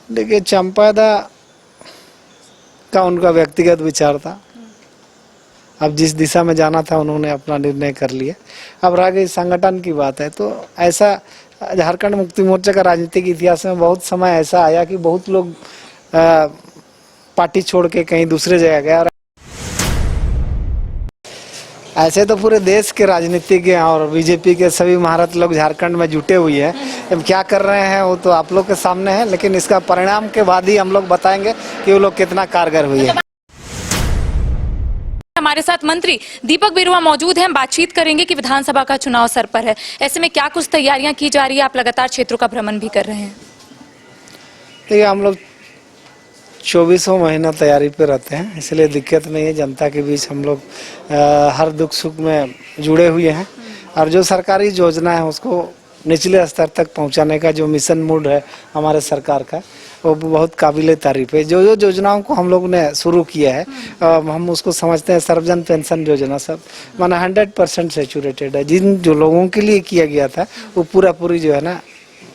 देखिए, चंपादा का उनका व्यक्तिगत विचार था। अब जिस दिशा में जाना था उन्होंने अपना निर्णय कर लिया। अब रह गई संगठन की बात है, तो ऐसा झारखंड मुक्ति मोर्चा का राजनीतिक इतिहास में बहुत समय ऐसा आया कि बहुत लोग पार्टी छोड़ के कहीं दूसरे जगह गए। और ऐसे तो पूरे देश के राजनीतिज्ञ और बीजेपी के सभी महारथ लोग झारखंड में जुटे हुए हैं। अब क्या कर रहे हैं वो तो आप लोग के सामने है, लेकिन इसका परिणाम के बाद ही हम लोग बताएंगे कि वो लोग कितना कारगर हुए हैं। हमारे साथ मंत्री दीपक बिरुवा मौजूद हैं। बातचीत करेंगे कि विधानसभा का चुनाव सर पर है, ऐसे में क्या कुछ तैयारियां की जा रही है। आप लगातार क्षेत्रों का भ्रमण भी कर रहे हैं। देखिए, हम लोग 24 महीना तैयारी पे रहते हैं, इसलिए दिक्कत नहीं है। जनता के बीच हम लोग हर दुख सुख में जुड़े हुए हैं और जो सरकारी योजना है उसको निचले स्तर तक पहुंचाने का जो मिशन मूड है हमारे सरकार का, वो बहुत काबिले तारीफ है। जो योजनाओं को हम लोग ने शुरू किया है, हम उसको समझते हैं सर्वजन पेंशन योजना। सब माना 100% सैचुरेटेड है। जिन जो लोगों के लिए किया गया था वो पूरी जो है ना,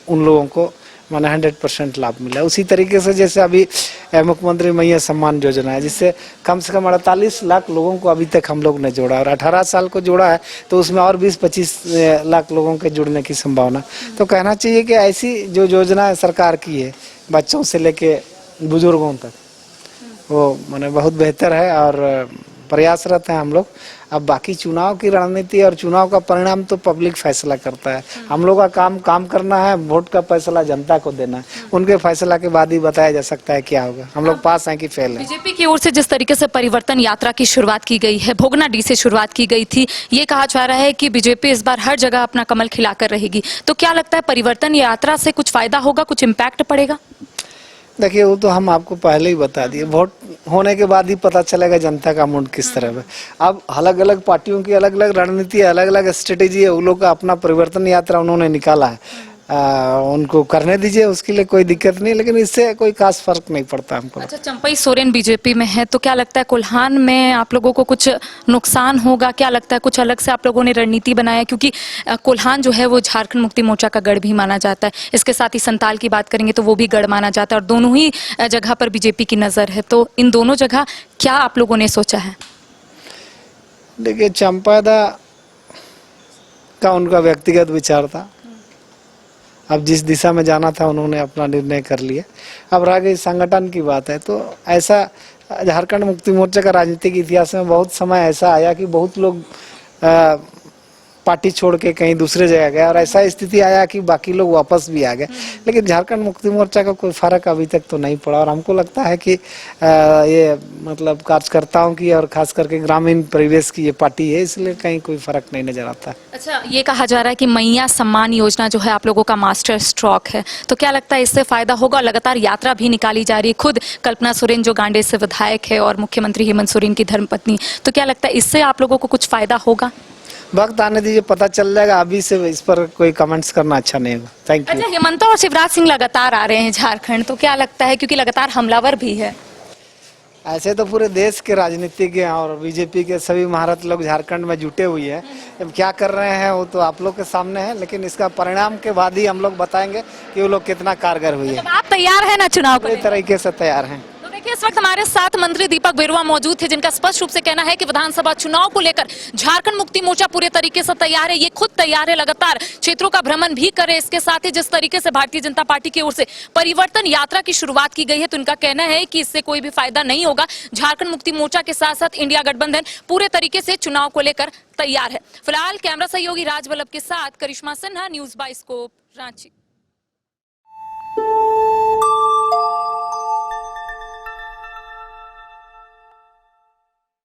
उन लोगों को माना 100% लाभ मिला। उसी तरीके से जैसे अभी मुख्यमंत्री मैया सम्मान योजना है, जिससे कम से कम 48 लाख लोगों को अभी तक हम लोग ने जोड़ा, और 18 साल को जोड़ा है तो उसमें और 20-25 लाख लोगों के जुड़ने की संभावना। तो कहना चाहिए कि ऐसी जो योजना सरकार की है बच्चों से लेके बुजुर्गों तक, वो माने बहुत बेहतर है और प्रयासरत हैं हम लोग। अब बाकी चुनाव की रणनीति और चुनाव का परिणाम तो पब्लिक फैसला करता है। हम लोग का काम करना है, वोट का फैसला जनता को देना है। उनके फैसला के बाद ही बताया जा सकता है क्या होगा। हम लोग पास हैं कि फेल हैं। बीजेपी की ओर से जिस तरीके से परिवर्तन यात्रा की शुरुआत की गई है, भोगनाडीह से शुरुआत की गई थी, ये कहा जा रहा है कि बीजेपी इस बार हर जगह अपना कमल खिलाकर रहेगी। तो क्या लगता है परिवर्तन यात्रा से कुछ फायदा होगा, कुछ इम्पैक्ट पड़ेगा? देखिए, वो तो हम आपको पहले ही बता दिए। वोट होने के बाद ही पता चलेगा जनता का मूड किस तरह है। अब अलग अलग पार्टियों की अलग अलग रणनीति, अलग अलग स्ट्रेटेजी है। उन लोग का अपना परिवर्तन यात्रा उन्होंने निकाला है, उनको करने दीजिए, उसके लिए कोई दिक्कत नहीं, लेकिन इससे कोई खास फर्क नहीं पड़ता हमको। अच्छा, चंपई सोरेन बीजेपी में है, तो क्या लगता है कोल्हान में आप लोगों को कुछ नुकसान होगा? क्या लगता है कुछ अलग से आप लोगों ने रणनीति बनाया? क्योंकि कोल्हान जो है वो झारखंड मुक्ति मोर्चा का गढ़ भी माना जाता है। इसके साथ ही संताल की बात करेंगे तो वो भी गढ़ माना जाता है, और दोनों ही जगह पर बीजेपी की नजर है। तो इन दोनों जगह क्या आप लोगों ने सोचा है? देखिए, चंपादा का उनका व्यक्तिगत विचार था। अब जिस दिशा में जाना था उन्होंने अपना निर्णय कर लिया। अब रह गई संगठन की बात है, तो ऐसा झारखंड मुक्ति मोर्चा का राजनीतिक इतिहास में बहुत समय ऐसा आया कि बहुत लोग पार्टी छोड़ के कहीं दूसरे जगह गए, और ऐसा स्थिति आया कि बाकी लोग वापस भी आ गए। लेकिन झारखंड मुक्ति मोर्चा का कोई फर्क अभी तक तो नहीं पड़ा, और हमको लगता है कि ये मतलब कार्यकर्ताओं की और खास करके ग्रामीण परिवेश की ये पार्टी है, इसलिए कहीं कोई फर्क नहीं नजर आता। अच्छा, ये कहा जा रहा है कि मैया सम्मान योजना जो है आप लोगों का मास्टर स्ट्रोक है, तो क्या लगता है इससे फायदा होगा? लगातार यात्रा भी निकाली जा रही है, खुद कल्पना सोरेन जो गांडे से विधायक है और मुख्यमंत्री हेमंत सोरेन की धर्मपत्नी, तो क्या लगता है इससे आप लोगों को कुछ फायदा होगा? वक्त आने दीजिए, पता चल जाएगा। अभी से इस पर कोई कमेंट्स करना अच्छा नहीं होगा। Thank you. अच्छा, हेमंत और शिवराज सिंह लगातार आ रहे हैं झारखंड, तो क्या लगता है, क्योंकि लगातार हमलावर भी है? ऐसे तो पूरे देश के राजनीतिज्ञ और बीजेपी के सभी महारथ लोग झारखंड में जुटे हुए हैं। अब क्या कर रहे हैं वो तो आप लोग के सामने है, लेकिन इसका परिणाम के बाद ही हम लोग बताएंगे कि वो लोग कितना कारगर हुए हैं। आप तैयार है ना चुनाव को? पूरी तरीके से तैयार हैं। इस वक्त हमारे साथ मंत्री दीपक बिरुवा मौजूद थे, जिनका स्पष्ट रूप से कहना है कि विधानसभा चुनाव को लेकर झारखंड मुक्ति मोर्चा पूरे तरीके से तैयार है। ये खुद तैयार है, लगातार क्षेत्रों का भ्रमण भी करे। इसके साथ ही जिस तरीके से भारतीय जनता पार्टी की ओर से परिवर्तन यात्रा की शुरुआत की गई है, तो इनका कहना है कि इससे कोई भी फायदा नहीं होगा। झारखंड मुक्ति मोर्चा के साथ साथ इंडिया गठबंधन पूरे तरीके से चुनाव को लेकर तैयार है। फिलहाल कैमरा सहयोगी राज वल्लभ के साथ करिश्मा सिन्हा, न्यूज बाइस्कोप, रांची।